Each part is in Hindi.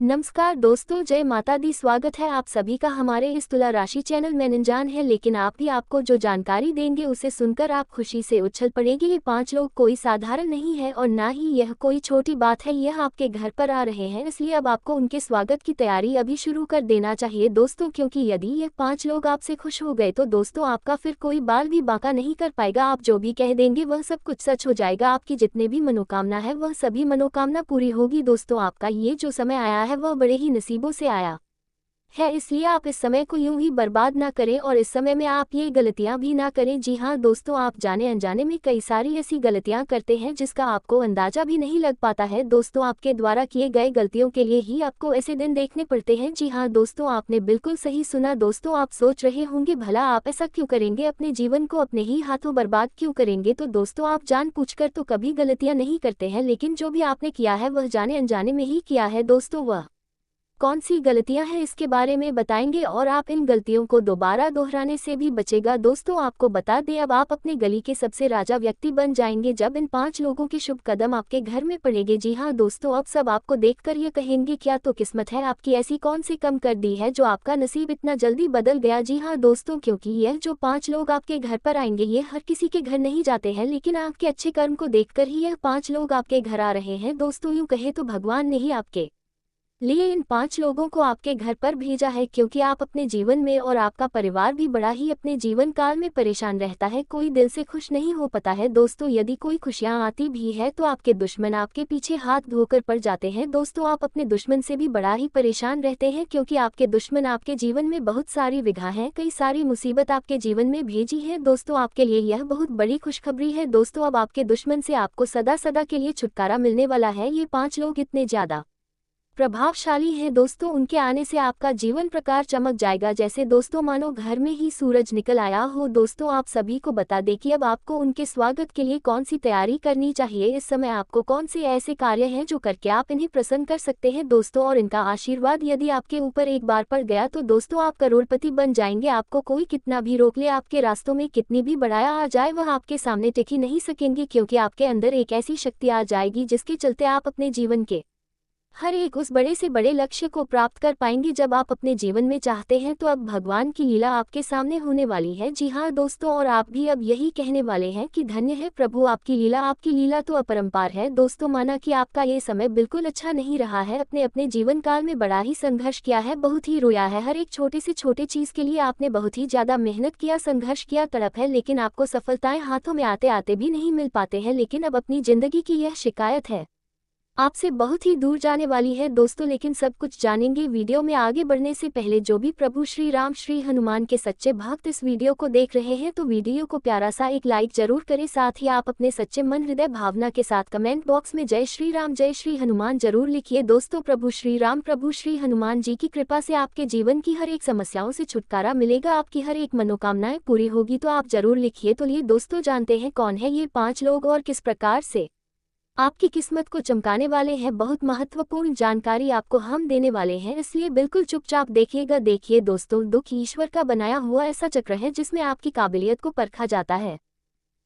नमस्कार दोस्तों, जय माता दी। स्वागत है आप सभी का हमारे इस तुला राशि चैनल में। अनजान है लेकिन आप भी आपको जो जानकारी देंगे उसे सुनकर आप खुशी से उछल पड़ेंगे। ये 5 लोग कोई साधारण नहीं है और ना ही यह कोई छोटी बात है। यह आपके घर पर आ रहे हैं, इसलिए अब आपको उनके स्वागत की तैयारी अभी शुरू कर देना चाहिए दोस्तों, क्योंकि यदि यह 5 लोग आपसे खुश हो गए तो दोस्तों आपका फिर कोई बाल भी बांका नहीं कर पाएगा। आप जो भी कह देंगे वह सब कुछ सच हो जाएगा। आपकी जितने भी मनोकामना है वह सभी मनोकामना पूरी होगी दोस्तों। आपका ये जो समय आया है वह बड़े ही नसीबों से आया है, इसलिए आप इस समय को यूं ही बर्बाद ना करें और इस समय में आप ये गलतियां भी ना करें। जी हाँ दोस्तों, आप जाने अनजाने में कई सारी ऐसी गलतियां करते हैं जिसका आपको अंदाजा भी नहीं लग पाता है दोस्तों। आपके द्वारा किए गए गलतियों के लिए ही आपको ऐसे दिन देखने पड़ते हैं। जी हाँ दोस्तों, आपने बिल्कुल सही सुना दोस्तों। आप सोच रहे होंगे भला आप ऐसा क्यों करेंगे, अपने जीवन को अपने ही हाथों बर्बाद क्यों करेंगे। तो दोस्तों, आप जानबूझकर तो कभी गलतियां नहीं करते हैं, लेकिन जो भी आपने किया है वह जाने अनजाने में ही किया है दोस्तों। वह कौन सी गलतियां हैं इसके बारे में बताएंगे और आप इन गलतियों को दोबारा दोहराने से भी बचेगा दोस्तों। आपको बता दें, अब आप अपने गली के सबसे राजा व्यक्ति बन जाएंगे जब इन 5 लोगों के शुभ कदम आपके घर में पड़ेंगे। जी हाँ दोस्तों, अब सब आपको देखकर ये कहेंगे क्या तो किस्मत है आपकी ऐसी कौन सी कम कर दी है जो आपका नसीब इतना जल्दी बदल गया। जी हाँ दोस्तों, क्योंकि यह जो 5 लोग आपके घर पर आएंगे ये हर किसी के घर नहीं जाते हैं, लेकिन आपके अच्छे कर्म को देखकर ही यह 5 लोग आपके घर आ रहे हैं दोस्तों। यूँ कहे तो भगवान ने ही आपके लिए इन 5 लोगों को आपके घर पर भेजा है, क्योंकि आप अपने जीवन में और आपका परिवार भी बड़ा ही अपने जीवन काल में परेशान रहता है, कोई दिल से खुश नहीं हो पाता है दोस्तों। यदि कोई खुशियां आती भी है तो आपके दुश्मन आपके पीछे हाथ धोकर पड़ जाते हैं दोस्तों। आप अपने दुश्मन से भी बड़ा ही परेशान रहते हैं, क्योंकि आपके दुश्मन आपके जीवन में बहुत सारी विघा हैं, कई सारी मुसीबत आपके जीवन में भेजी है दोस्तों। आपके लिए यह बहुत बड़ी खुशखबरी है दोस्तों, अब आपके दुश्मन से आपको सदा सदा के लिए छुटकारा मिलने वाला है। ये 5 लोग इतने ज्यादा प्रभावशाली है दोस्तों, उनके आने से आपका जीवन प्रकार चमक जाएगा, जैसे दोस्तों मानो घर में ही सूरज निकल आया हो। दोस्तों, आप सभी को बता दें कि अब आपको उनके स्वागत के लिए कौन सी तैयारी करनी चाहिए। इस समय आपको कौन से ऐसे कार्य हैं जो करके आप इन्हें प्रसन्न कर सकते हैं दोस्तों, और इनका आशीर्वाद यदि आपके ऊपर एक बार पड़ गया तो दोस्तों आप करोड़पति बन जाएंगे। आपको कोई कितना भी रोक ले, आपके रास्तों में कितनी भी बढ़ाया आ जाए, वह आपके सामने टिक ही नहीं सकेंगे, क्योंकि आपके अंदर एक ऐसी शक्ति आ जाएगी जिसके चलते आप अपने जीवन के हर एक उस बड़े से बड़े लक्ष्य को प्राप्त कर पाएंगे जब आप अपने जीवन में चाहते हैं। तो अब भगवान की लीला आपके सामने होने वाली है। जी हाँ दोस्तों, और आप भी अब यही कहने वाले हैं कि धन्य है प्रभु आपकी लीला, आपकी लीला तो अपरंपार है दोस्तों। माना कि आपका ये समय बिल्कुल अच्छा नहीं रहा है, अपने अपने जीवन काल में बड़ा ही संघर्ष किया है, बहुत ही रोया है, हर एक छोटे से छोटे चीज के लिए आपने बहुत ही ज्यादा मेहनत किया, संघर्ष किया, तड़प है, लेकिन आपको सफलताएं हाथों में आते आते भी नहीं मिल पाते हैं। लेकिन अब अपनी जिंदगी की यह शिकायत है आपसे बहुत ही दूर जाने वाली है दोस्तों, लेकिन सब कुछ जानेंगे। वीडियो में आगे बढ़ने से पहले जो भी प्रभु श्री राम श्री हनुमान के सच्चे भक्त इस वीडियो को देख रहे हैं तो वीडियो को प्यारा सा एक लाइक जरूर करें, साथ ही आप अपने सच्चे मन हृदय भावना के साथ कमेंट बॉक्स में जय श्री राम जय श्री हनुमान जरूर लिखिए दोस्तों। प्रभु श्री हनुमान जी की कृपा से आपके जीवन की हर एक समस्याओं से छुटकारा मिलेगा, आपकी हर एक मनोकामनाएं पूरी होगी, तो आप जरूर लिखिए। तो ये दोस्तों जानते हैं कौन है ये 5 लोग और किस प्रकार से आपकी किस्मत को चमकाने वाले हैं। बहुत महत्वपूर्ण जानकारी आपको हम देने वाले हैं, इसलिए बिल्कुल चुपचाप देखिएगा। देखिए दोस्तों, दुख ईश्वर का बनाया हुआ ऐसा चक्र है जिसमें आपकी काबिलियत को परखा जाता है।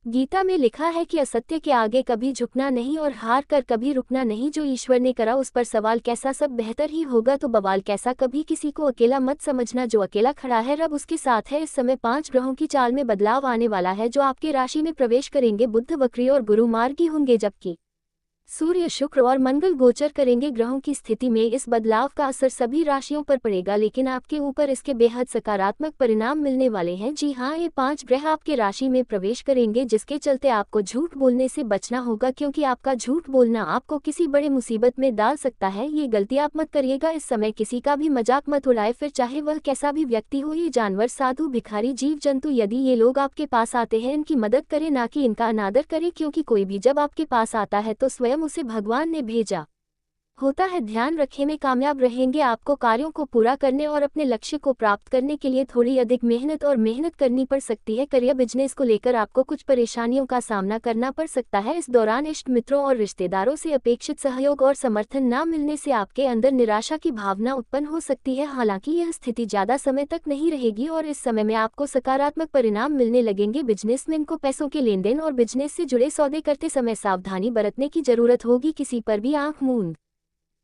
गीता में लिखा है कि असत्य के आगे कभी झुकना नहीं और हार कर कभी रुकना नहीं। जो ईश्वर ने करा उस पर सवाल कैसा, सब बेहतर ही होगा, तो बवाल कैसा। कभी किसी को अकेला मत समझना, जो अकेला खड़ा है रब उसके साथ है। इस समय 5 ग्रहों की चाल में बदलाव आने वाला है जो आपके राशि में प्रवेश करेंगे। बुध वक्री और गुरु मार्गी होंगे, जबकि सूर्य शुक्र और मंगल गोचर करेंगे। ग्रहों की स्थिति में इस बदलाव का असर सभी राशियों पर पड़ेगा, लेकिन आपके ऊपर इसके बेहद सकारात्मक परिणाम मिलने वाले हैं। जी हाँ, ये 5 ग्रह आपके राशि में प्रवेश करेंगे, जिसके चलते आपको झूठ बोलने से बचना होगा, क्योंकि आपका झूठ बोलना आपको किसी बड़े मुसीबत में डाल सकता है। ये गलती आप मत करिएगा। इस समय किसी का भी मजाक मत उड़ाए, फिर चाहे वह कैसा भी व्यक्ति हो, ये जानवर, साधु, भिखारी, जीव जंतु, यदि ये लोग आपके पास आते हैं इनकी मदद करें, ना कि इनका अनादर करें, क्योंकि कोई भी जब आपके पास आता है तो स्वयं उसे भगवान ने भेजा होता है। ध्यान रखें, में कामयाब रहेंगे। आपको कार्यों को पूरा करने और अपने लक्ष्य को प्राप्त करने के लिए थोड़ी अधिक मेहनत करनी पड़ सकती है। करियर बिजनेस को लेकर आपको कुछ परेशानियों का सामना करना पड़ सकता है। इस दौरान इष्ट मित्रों और रिश्तेदारों से अपेक्षित सहयोग और समर्थन न मिलने से आपके अंदर निराशा की भावना उत्पन्न हो सकती है। हालांकि यह स्थिति ज्यादा समय तक नहीं रहेगी और इस समय में आपको सकारात्मक परिणाम मिलने लगेंगे। बिजनेसमैन को पैसों के लेन देन और बिजनेस से जुड़े सौदे करते समय सावधानी बरतने की जरूरत होगी, किसी पर भी आंख मूंद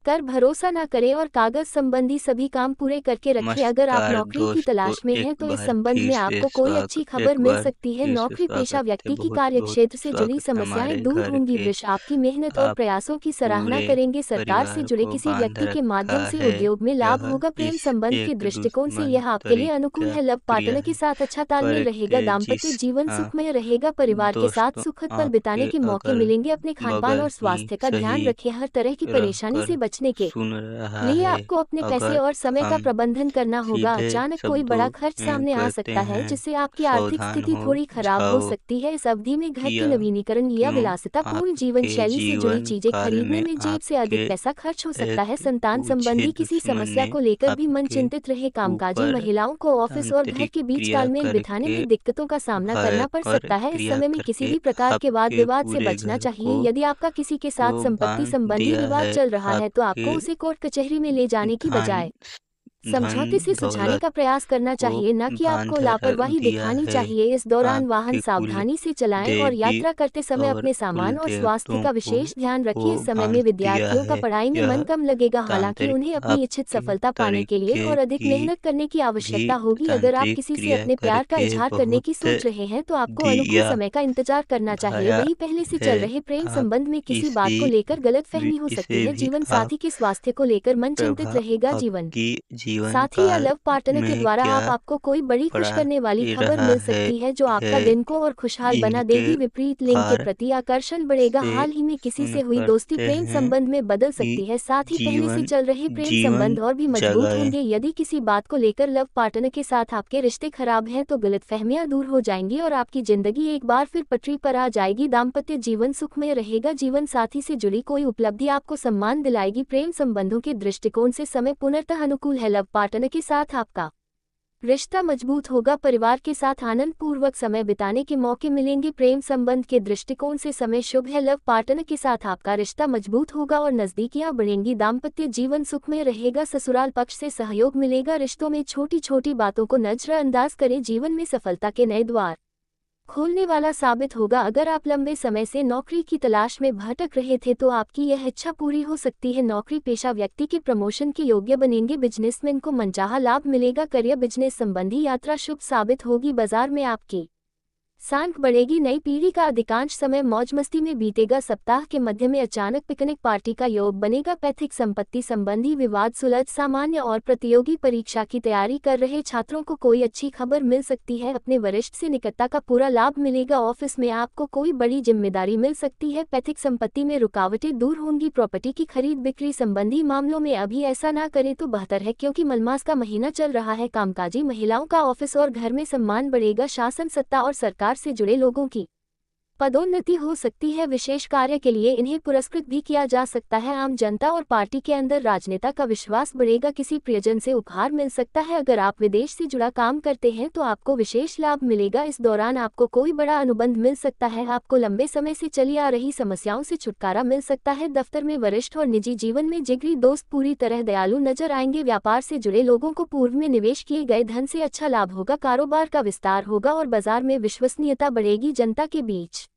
कर भरोसा न करें और कागज संबंधी सभी काम पूरे करके रखें। अगर आप नमस्कार नौकरी की दोस्तों, तलाश में एक हैं तो इस बार संबंध फिर में से आपको कोई अच्छी स्वागत खबर एक मिल बार सकती है। फिर से नौकरी पेशा स्वागत है। व्यक्ति की बहुत बहुत कार्यक्षेत्र से जुड़ी स्वागत है समस्याएं हमारे दूर घर होंगी। के। वृक्ष आपकी मेहनत और आप प्रयासों की सराहना पूरे करेंगे। सरकार से परिवार जुड़े को किसी बांध व्यक्ति के रखा माध्यम से है। उद्योग में लाभ यह होगा। प्रेम इस संबंध के एक दृष्टिकोण से यह आपके लिए अनुकूल दुष्मंतरी है। लव क्रिया पार्टनर के साथ अच्छा तालमेल पर रहेगा। के दाम्पत्य जिस जीवन सुखमय रहेगा। परिवार के साथ दोस्तों सुखद पल बिताने आपके के मौके अगल मिलेंगे। अपने खानपान बगल और ही स्वास्थ्य का ध्यान सही रखें। हर तरह की परेशानी से रहकर बचने के सुन रहा लिए है। आपको अपने पैसे अगर और समय का हम प्रबंधन करना होगा। सीधे अचानक कोई बड़ा शब्दों खर्च में सामने आ कहते सकता है हैं, जिससे आपकी आर्थिक सावधान स्थिति हो थोड़ी खराब हो जाओ। सकती है। इस अवधि में घर के यह नवीनीकरण या क्यों विलासितापूर्ण जीवन आपके शैली से जुड़ी जीवन चीजें काल खरीदने में में जेब से अधिक आपके पैसा खर्च हो सकता है। एक संतान ओछे संबंधी किसी दुश्मन समस्या ने को लेकर भी मन आपके चिंतित रहे। कामकाजी ऊपर महिलाओं को ऑफिस और घर तांत्रिक के बीच क्रिया तालमेल बिठाने करके में दिक्कतों का सामना करना पड़ भयंकर सकता है। इस क्रिया समय में किसी करके भी प्रकार के वाद आपके विवाद से पूरे बचना घर चाहिए। यदि आपका किसी के को साथ संपत्ति बांध संबंधी दिया विवाद है। चल रहा है तो आपके आपको उसे कोर्ट कचहरी में ले जाने की धन बजाय धन समझौते से सुलझाने दौलत का प्रयास करना को चाहिए, न कि आपको बांध लापरवाही दिया दिखानी है। चाहिए। इस दौरान वाहन आपके कुल सावधानी से चलाएं और देवी यात्रा करते समय और अपने कुल सामान और स्वास्थ्य देवताओं का विशेष ध्यान रखिए। को इस समय में बांध दिया विद्यार्थियों का है। पढ़ाई में मन यह कम लगेगा, हालांकि तांत्रिक उन्हें अपनी इच्छित आपके सफलता पाने के लिए तरीके और अधिक की मेहनत करने की भी आवश्यकता होगी। अगर आप तांत्रिक किसी से क्रिया अपने प्यार का करके इजहार करने की बहुत सोच रहे हैं तो आपको अनुकूल दिया समय का इंतजार करना चाहिए। भाया वही पहले से है। चल रहे प्रेम आप संबंध में किसी बात इसी को लेकर गलतफहमी हो सकती इसे है। भी जीवन आप साथी के स्वास्थ्य को लेकर मन चिंतित प्रभाव रहेगा। जीवन आपकी जीवन साथी या काल लव पार्टनर के में द्वारा क्या आपको कोई बड़ी खुश पड़ा करने वाली खबर रहा मिल सकती है जो है आपका दिन को और खुशहाल बना इनके देगी। विपरीत लिंग के भार प्रति आकर्षण बढ़ेगा। से हाल ही में किसी से सुन हुई दोस्ती करते प्रेम हैं संबंध में बदल कि सकती है। साथ ही पहले से जीवन चल रहे प्रेम जीवन संबंध और भी मजबूत जगाए। होंगे। यदि किसी बात को लेकर लव पार्टनर के साथ आपके रिश्ते खराब हैं तो गलतफहमियां दूर हो जाएंगी और आपकी जिंदगी एक बार फिर पटरी पर आ जाएगी। दाम्पत्य जीवन सुखमय रहेगा। जीवन साथी से जुड़ी कोई उपलब्धि आपको सम्मान दिलाएगी। प्रेम संबंधों के दृष्टिकोण से समय पुनर्तः अनुकूल है। लव पार्टनर के साथ आपका रिश्ता मजबूत होगा। परिवार के साथ आनंद पूर्वक समय बिताने के मौके मिलेंगे। प्रेम संबंध के दृष्टिकोण से समय शुभ है। लव पार्टनर के साथ आपका रिश्ता मजबूत होगा और नजदीकियां बढ़ेंगी। दाम्पत्य जीवन सुखमय रहेगा। ससुराल पक्ष से सहयोग मिलेगा। रिश्तों में छोटी छोटी बातों को नजरअंदाज करें। जीवन में सफलता के नए द्वार खोलने वाला साबित होगा। अगर आप लंबे समय से नौकरी की तलाश में भटक रहे थे तो आपकी यह इच्छा पूरी हो सकती है। नौकरी पेशा व्यक्ति के प्रमोशन के योग्य बनेंगे। बिजनेसमैन को मनचाहा लाभ मिलेगा। करियर बिजनेस संबंधी यात्रा शुभ साबित होगी। बाजार में आपकी सांख बढ़ेगी। नई पीढ़ी का अधिकांश समय मौज मस्ती में बीतेगा। सप्ताह के मध्य में अचानक पिकनिक पार्टी का योग बनेगा। पैतृक संपत्ति संबंधी विवाद सुलझ। सामान्य और प्रतियोगी परीक्षा की तैयारी कर रहे छात्रों को कोई अच्छी खबर मिल सकती है। अपने वरिष्ठ से निकटता का पूरा लाभ मिलेगा। ऑफिस में आपको कोई बड़ी जिम्मेदारी मिल सकती है। पैतृक संपत्ति में रुकावटें दूर होंगी। प्रॉपर्टी की खरीद बिक्री संबंधी मामलों में अभी ऐसा ना करें तो बेहतर है क्योंकि मलमास का महीना चल रहा है। कामकाजी महिलाओं का ऑफिस और घर में सम्मान बढ़ेगा। शासन सत्ता और सरकार से जुड़े लोगों की पदोन्नति हो सकती है। विशेष कार्य के लिए इन्हें पुरस्कृत भी किया जा सकता है। आम जनता और पार्टी के अंदर राजनेता का विश्वास बढ़ेगा। किसी प्रियजन से उपहार मिल सकता है। अगर आप विदेश से जुड़ा काम करते हैं तो आपको विशेष लाभ मिलेगा। इस दौरान आपको कोई बड़ा अनुबंध मिल सकता है। आपको लंबे समय से चली आ रही समस्याओं से छुटकारा मिल सकता है। दफ्तर में वरिष्ठ और निजी जीवन में जिगरी दोस्त पूरी तरह दयालु नजर आएंगे। व्यापार से जुड़े लोगों को पूर्व में निवेश किए गए धन से अच्छा लाभ होगा। कारोबार का विस्तार होगा और बाजार में विश्वसनीयता बढ़ेगी। जनता के बीच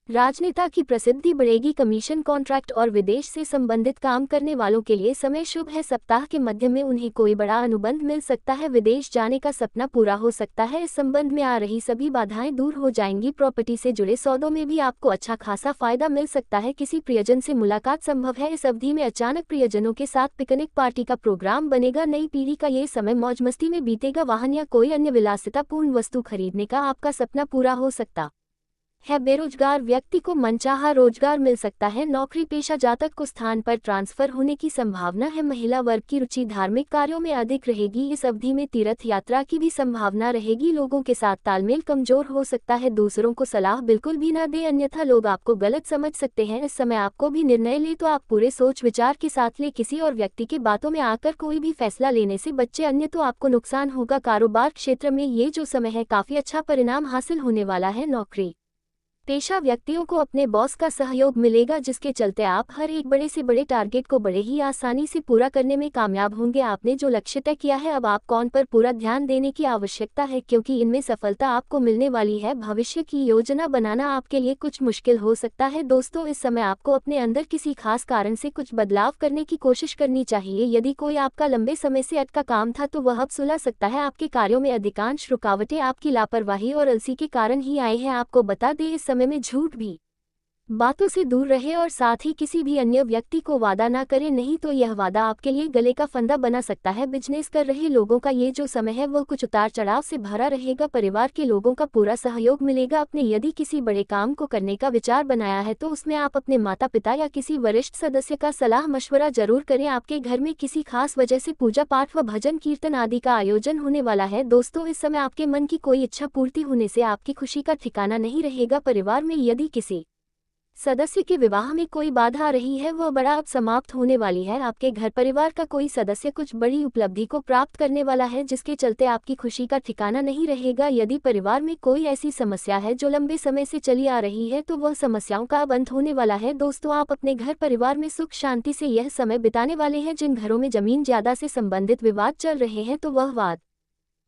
राजनेता की प्रसिद्धि बढ़ेगी। कमीशन कॉन्ट्रैक्ट और विदेश से संबंधित काम करने वालों के लिए समय शुभ है। सप्ताह के मध्य में उन्हें कोई बड़ा अनुबंध मिल सकता है। विदेश जाने का सपना पूरा हो सकता है। इस संबंध में आ रही सभी बाधाएं दूर हो जाएंगी। प्रॉपर्टी से जुड़े सौदों में भी आपको अच्छा खासा फायदा मिल सकता है। किसी प्रियजन से मुलाकात संभव है। इस अवधि में अचानक प्रियजनों के साथ पिकनिक पार्टी का प्रोग्राम बनेगा। नई पीढ़ी का ये समय मौज मस्ती में बीतेगा। वाहन या कोई अन्य विलासितापूर्ण वस्तु खरीदने का आपका सपना पूरा हो सकता है। बेरोजगार व्यक्ति को मनचाहा रोजगार मिल सकता है। नौकरी पेशा जातक को स्थान पर ट्रांसफर होने की संभावना है। महिला वर्ग की रुचि धार्मिक कार्यों में अधिक रहेगी। इस अवधि में तीर्थ यात्रा की भी संभावना रहेगी। लोगों के साथ तालमेल कमजोर हो सकता है। दूसरों को सलाह बिल्कुल भी न दें अन्यथा लोग आपको गलत समझ सकते हैं। इस समय आपको भी निर्णय ले तो आप पूरे सोच विचार के साथ ले। किसी और व्यक्ति के बातों में आकर कोई भी फैसला लेने से बच्चे अन्य तो आपको नुकसान होगा। कारोबार क्षेत्र में ये जो समय है काफी अच्छा परिणाम हासिल होने वाला है। नौकरी पेशा व्यक्तियों को अपने बॉस का सहयोग मिलेगा, जिसके चलते आप हर एक बड़े से बड़े टारगेट को बड़े ही आसानी से पूरा करने में कामयाब होंगे। आपने जो लक्ष्य तय किया है, अब आप कौन पर पूरा ध्यान देने की आवश्यकता है, क्योंकि इनमें सफलता आपको मिलने वाली है। भविष्य की योजना बनाना आपके लिए कुछ मुश्किल हो सकता है दोस्तों। इस समय आपको अपने अंदर किसी खास कारण से कुछ बदलाव करने की कोशिश करनी चाहिए। यदि कोई आपका लंबे समय से अटका काम था तो वह अब सुलझ सकता है। आपके कार्यों में अधिकांश रुकावटें आपकी लापरवाही और अलसी के कारण ही आई हैं। आपको बता दें, इस समय में झूठ भी बातों से दूर रहे और साथ ही किसी भी अन्य व्यक्ति को वादा ना करें, नहीं तो यह वादा आपके लिए गले का फंदा बना सकता है। बिजनेस कर रहे लोगों का ये जो समय है वह कुछ उतार चढ़ाव से भरा रहेगा। परिवार के लोगों का पूरा सहयोग मिलेगा। अपने यदि किसी बड़े काम को करने का विचार बनाया है तो उसमें आप अपने माता पिता या किसी वरिष्ठ सदस्य का सलाह मशवरा जरूर करें। आपके घर में किसी खास वजह से पूजा पाठ व भजन कीर्तन आदि का आयोजन होने वाला है दोस्तों। इस समय आपके मन की कोई इच्छा पूर्ति होने से आपकी खुशी का ठिकाना नहीं रहेगा। परिवार में यदि किसी सदस्य के विवाह में कोई बाधा आ रही है, वह बड़ा अब समाप्त होने वाली है। आपके घर परिवार का कोई सदस्य कुछ बड़ी उपलब्धि को प्राप्त करने वाला है, जिसके चलते आपकी खुशी का ठिकाना नहीं रहेगा। यदि परिवार में कोई ऐसी समस्या है जो लंबे समय से चली आ रही है तो वह समस्याओं का अब अंत होने वाला है दोस्तों। आप अपने घर परिवार में सुख शांति से यह समय बिताने वाले हैं। जिन घरों में जमीन ज्यादा से संबंधित विवाद चल रहे हैं तो वह वाद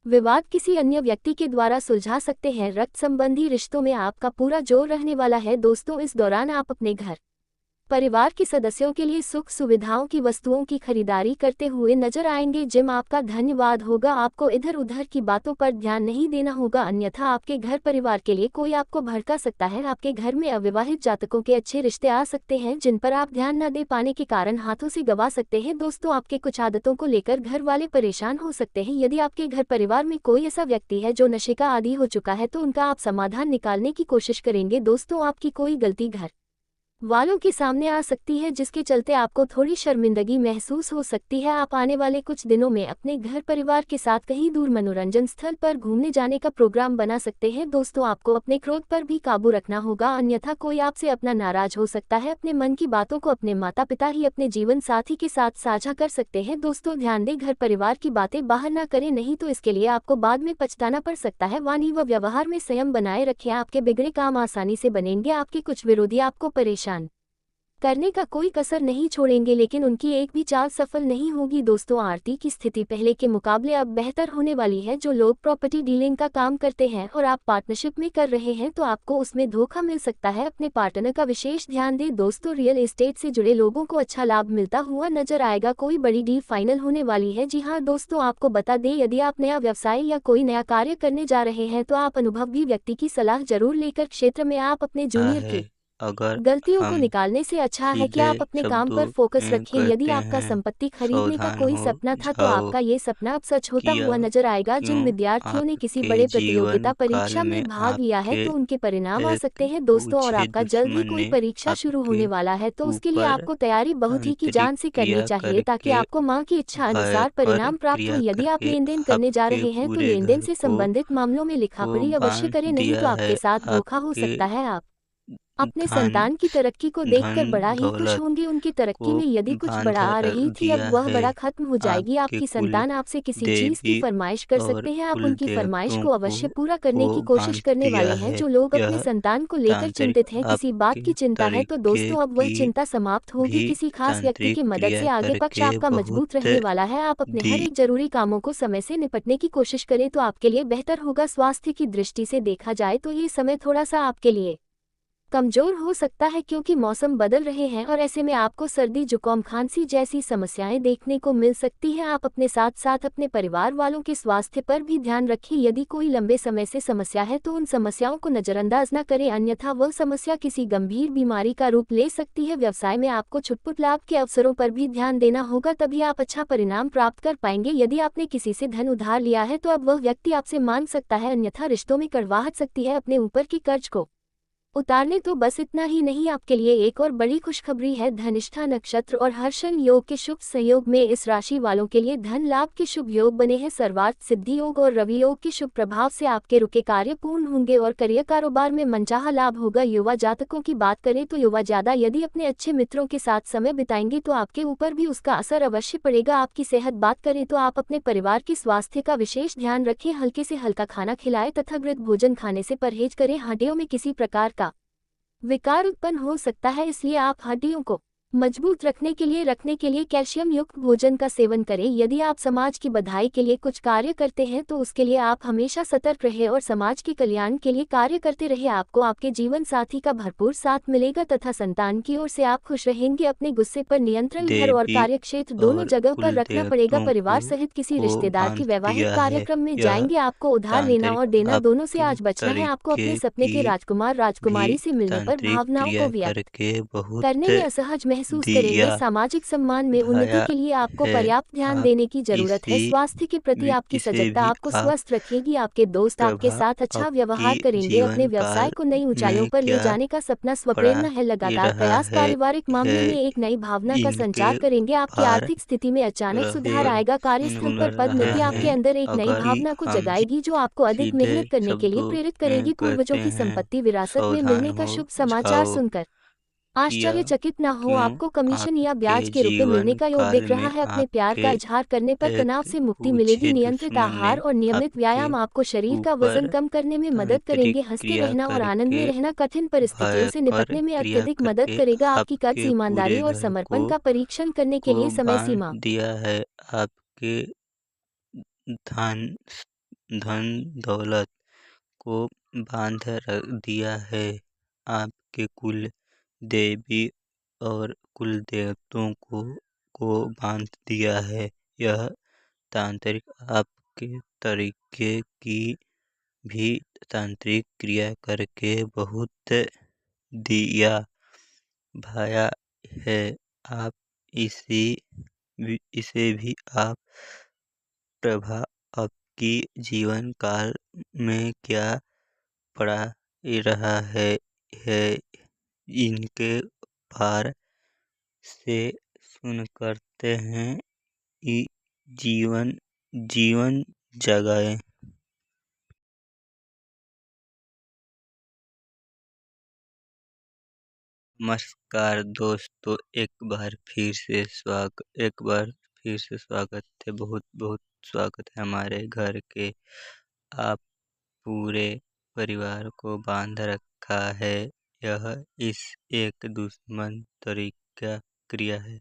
विवाद किसी अन्य व्यक्ति के द्वारा सुलझा सकते हैं। रक्त संबंधी रिश्तों में आपका पूरा जोर रहने वाला है दोस्तों। इस दौरान आप अपने घर परिवार के सदस्यों के लिए सुख सुविधाओं की वस्तुओं की खरीदारी करते हुए नजर आएंगे। जिम आपका धन्यवाद होगा। आपको इधर उधर की बातों पर ध्यान नहीं देना होगा, अन्यथा आपके घर परिवार के लिए कोई आपको भड़का सकता है। आपके घर में अविवाहित जातकों के अच्छे रिश्ते आ सकते हैं, जिन पर आप ध्यान न दे पाने के कारण हाथों से गंवा सकते हैं दोस्तों। आपके कुछ आदतों को लेकर घर वाले परेशान हो सकते हैं। यदि आपके घर परिवार में कोई ऐसा व्यक्ति है जो नशे का आदी हो चुका है तो उनका आप समाधान निकालने की कोशिश करेंगे दोस्तों। आपकी कोई गलती घर वालों के सामने आ सकती है, जिसके चलते आपको थोड़ी शर्मिंदगी महसूस हो सकती है। आप आने वाले कुछ दिनों में अपने घर परिवार के साथ कहीं दूर मनोरंजन स्थल पर घूमने जाने का प्रोग्राम बना सकते हैं दोस्तों। आपको अपने क्रोध पर भी काबू रखना होगा, अन्यथा कोई आपसे अपना नाराज हो सकता है। अपने मन की बातों को अपने माता पिता ही अपने जीवन साथी के साथ साझा कर सकते हैं दोस्तों। ध्यान दें, घर परिवार की बातें बाहर ना करें, नहीं तो इसके लिए आपको बाद में पछताना पड़ सकता है। वाणी व व्यवहार में संयम बनाए रखें, आपके बिगड़े काम आसानी से बनेंगे। आपके कुछ विरोधी आपको परेशान करने का कोई कसर नहीं छोड़ेंगे, लेकिन उनकी एक भी चाल सफल नहीं होगी दोस्तों। आर्थिक की स्थिति पहले के मुकाबले अब बेहतर होने वाली है। जो लोग प्रॉपर्टी डीलिंग का काम करते हैं और आप पार्टनरशिप में कर रहे हैं तो आपको उसमें धोखा मिल सकता है। अपने पार्टनर का विशेष ध्यान दें दोस्तों। रियल एस्टेट से जुड़े लोगों को अच्छा लाभ मिलता हुआ नजर आएगा। कोई बड़ी डील फाइनल होने वाली है। जी हाँ दोस्तों, आपको बता दें, यदि आप नया व्यवसाय या कोई नया कार्य करने जा रहे हैं तो आप अनुभवी व्यक्ति की सलाह जरूर लेकर क्षेत्र में आप अपने जूनियर है। की अगर गलतियों को हम निकालने से अच्छा है कि सीधे आप अपने काम शब्दों पर फोकस में रखें। यदि कहते आपका हैं, संपत्ति खरीदने का सावधान कोई हो सपना था तो जाओ। आपका ये सपना अब सच होता यह हुआ नजर आएगा। जिन क्यों विद्यार्थियों ने किसी आपके बड़े जीवन प्रतियोगिता काल परीक्षा में में भाग लिया है आपके तो उनके परिणाम आ एक सकते हैं दोस्तों। और पूछे आपका जल्द ही दुश्मन कोई ने परीक्षा शुरू आपके होने वाला है, तो उसके लिए ऊपर आपको तैयारी बहुत ही की तांत्रिक जान से करनी क्रिया चाहिए, ताकि करके आपको माँ की इच्छा भय अनुसार पर परिणाम प्राप्त हो। क्रिया यदि आप करके लेन देन करने जा आपके रहे हैं तो पूरे लेन देन घर से को संबंधित मामलों में लिखापढ़ी अवश्य बांट करें, नहीं तो दिया है। आपके साथ धोखा हो आपके सकता है। आप अपने धन संतान की तरक्की को धन देखकर बड़ा ही खुश दौलत होंगे। उनकी तरक्की को में यदि कुछ बड़ा बांध आ रही थी, अब दिया वह है। बड़ा खत्म हो जाएगी। आपके आपकी कुल संतान आपसे किसी चीज की देवी फरमाइश कर और सकते हैं, आप कुल उनकी फरमाइश देवताओं को अवश्य पूरा को करने की कोशिश बांध करने दिया वाले हैं। है। जो लोग अपने यह संतान को लेकर तांत्रिक चिंतित हैं, किसी बात आपके की चिंता है, तो तरीके दोस्तों अब वह की चिंता समाप्त होगी। भी किसी खास व्यक्ति तांत्रिक की मदद क्रिया से आगे पक्ष करके आपका मजबूत बहुत रहने वाला है। आप अपने हर दी एक जरूरी कामों को समय से निपटने की कोशिश करें तो आपके लिए बेहतर होगा। स्वास्थ्य की दृष्टि से देखा जाए तो ये समय थोड़ा सा आपके लिए कमजोर हो सकता है, क्योंकि मौसम बदल रहे हैं और ऐसे में आपको सर्दी जुकाम खांसी जैसी समस्याएं देखने को मिल सकती हैं। आप अपने साथ साथ अपने परिवार वालों के स्वास्थ्य पर भी ध्यान रखें। यदि कोई लंबे समय से समस्या है तो उन समस्याओं को नजरअंदाज न करें, अन्यथा वह समस्या किसी गंभीर बीमारी का रूप ले सकती है। व्यवसाय में आपको छुटपुट लाभ के अवसरों पर भी ध्यान देना होगा, तभी आप अच्छा परिणाम प्राप्त कर पाएंगे। यदि आपने किसी से धन उधार लिया है तो अब वह व्यक्ति आपसे मांग सकता है, अन्यथा रिश्तों में कड़वाहट सकती है। अपने ऊपर की कर्ज को उतारने तो बस इतना ही नहीं, आपके लिए एक और बड़ी खुशखबरी है। धनिष्ठा नक्षत्र और हर्षण योग के शुभ संयोग में इस राशि वालों के लिए धन लाभ के शुभ योग बने हैं। सर्वार्थ सिद्धि योग और रवि योग के शुभ प्रभाव से आपके रुके कार्य पूर्ण होंगे और करियर कारोबार में मनचाहा लाभ होगा। युवा जातकों की बात करें तो युवा ज्यादा यदि अपने अच्छे मित्रों के साथ समय बिताएंगे तो आपके ऊपर भी उसका असर अवश्य पड़ेगा। आपकी सेहत बात करें तो आप अपने परिवार के स्वास्थ्य का विशेष ध्यान रखें, हल्के से हल्का खाना खिलाएं तथा घृत भोजन खाने से परहेज करें। हड्डियों में किसी प्रकार का विकार उत्पन्न हो सकता है, इसलिए आप हड्डियों को मजबूत रखने के लिए कैल्शियम युक्त भोजन का सेवन करें। यदि आप समाज की बधाई के लिए कुछ कार्य करते हैं तो उसके लिए आप हमेशा सतर्क रहें और समाज के कल्याण के लिए कार्य करते रहे। आपको आपके जीवन साथी का भरपूर साथ मिलेगा तथा संतान की ओर से आप खुश रहेंगे। अपने गुस्से पर नियंत्रण घर और देवी कार्यक्षेत्र दोनों और जगह पर रखना पड़ेगा। कुलदेवतों परिवार सहित किसी को रिश्तेदार के बांध वैवाहिक दिया है। कार्यक्रम में यह जाएंगे, आपको उधार लेना तांत्रिक और देना दोनों से आपके आज बचना है। आपको अपने तरीके सपने के की राजकुमार भी राजकुमारी से मिलने पर तांत्रिक भावनाओं को क्रिया व्यक्त करके बहुत करने में असहज महसूस करेंगे। दिया सामाजिक सम्मान में उन्नति भाया के लिए आपको है। पर्याप्त ध्यान आप देने की जरूरत है। इसी स्वास्थ्य के प्रति आपकी इसे सजगता भी आपको आप स्वस्थ रखेगी। आपके दोस्त आपके प्रभा साथ अच्छा आपकी व्यवहार करेंगे। अपने जीवन व्यवसाय काल को नई ऊंचाइयों में पर ले क्या जाने का सपना पड़ा स्वप्रेरणा है। लगातार रहा प्रयास पारिवारिक मामले में है एक नई भावना का इनके संचार करेंगे। आपकी पार आर्थिक स्थिति में अचानक रहे सुधार आएगा। कार्यस्थल सुन पर रहा पदोन्नति है। आपके अंदर एक नई अगर भावना को हम जगाएगी जो आपको अधिक सीधे मेहनत करने के लिए शब्दों प्रेरित में करेगी। पूर्वजों कहते की हैं, संपत्ति विरासत में सावधान मिलने का हो शुभ समाचार जाओ। सुनकर किया आश्चर्यचकित न हो। क्यों आपको कमीशन या आपके ब्याज के रूप में मिलने जीवन का योग काल दिख रहा में है। अपने प्यार आपके का इजहार करने पर तनाव एक से मुक्ति मिलेगी। पूछे नियंत्रित दुश्मन आहार ने और नियमित आपके व्यायाम आपको शरीर का वजन ऊपर कम करने में मदद तांत्रिक करेंगे। हंसते क्रिया रहना और आनंद में करके रहना कठिन परिस्थितियों से भयंकर निपटने में क्रिया अत्यधिक मदद करके करेगा। आपकी कर्ज आपके ईमानदारी पूरे और घर समर्पण का परीक्षण करने के को लिए समय बांध सीमा दिया है। आपके धन धन दौलत को बांध दिया है। आपके कुल देवी और कुल देवतों को बांध दिया है। यह तांत्रिक आपके तरीके की भी तांत्रिक क्रिया करके बहुत दिया भाया है। आप इसे भी आप प्रभा आपकी जीवन काल में क्या पड़ा रहा है इनके पार से सुन करते हैं जीवन जीवन जगाए। नमस्कार दोस्तों, एक बार फिर से स्वागत है। बहुत बहुत स्वागत है हमारे घर के। आप पूरे परिवार को बांध रखा है। यह इस एक दुश्मन तरीका क्रिया है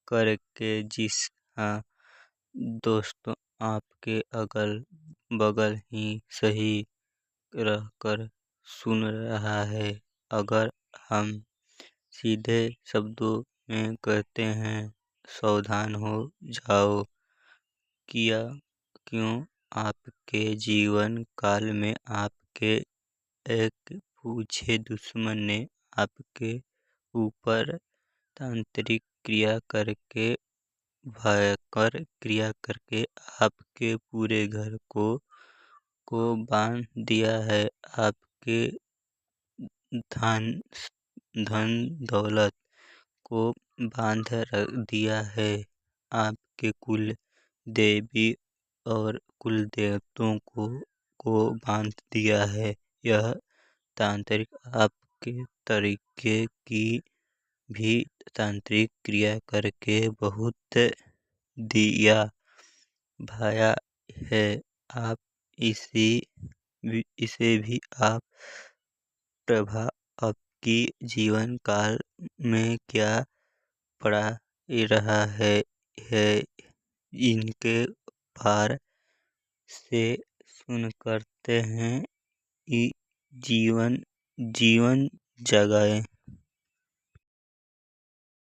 करके। जिस हाँ दोस्तों, आपके अगल बगल ही सही रहकर सुन रहा है। अगर हम सीधे शब्दों में कहते हैं, सावधान हो जाओ। किया क्यों आपके जीवन काल में आपके एक पूछे दुश्मन ने आपके ऊपर तांत्रिक क्रिया करके भयंकर क्रिया करके आपके पूरे घर को बांध दिया है। आपके धन धन दौलत को बांध दिया है। आपके कुल देवी और कुल देवतों को बांध दिया है। यह तांत्रिक आपके तरीके की भी तांत्रिक क्रिया करके बहुत दिया भाया है। आप इसे भी आप प्रभा आपकी जीवन काल में क्या पड़ा रहा है इनके पार से सुन करते हैं जीवन जीवन जगाए।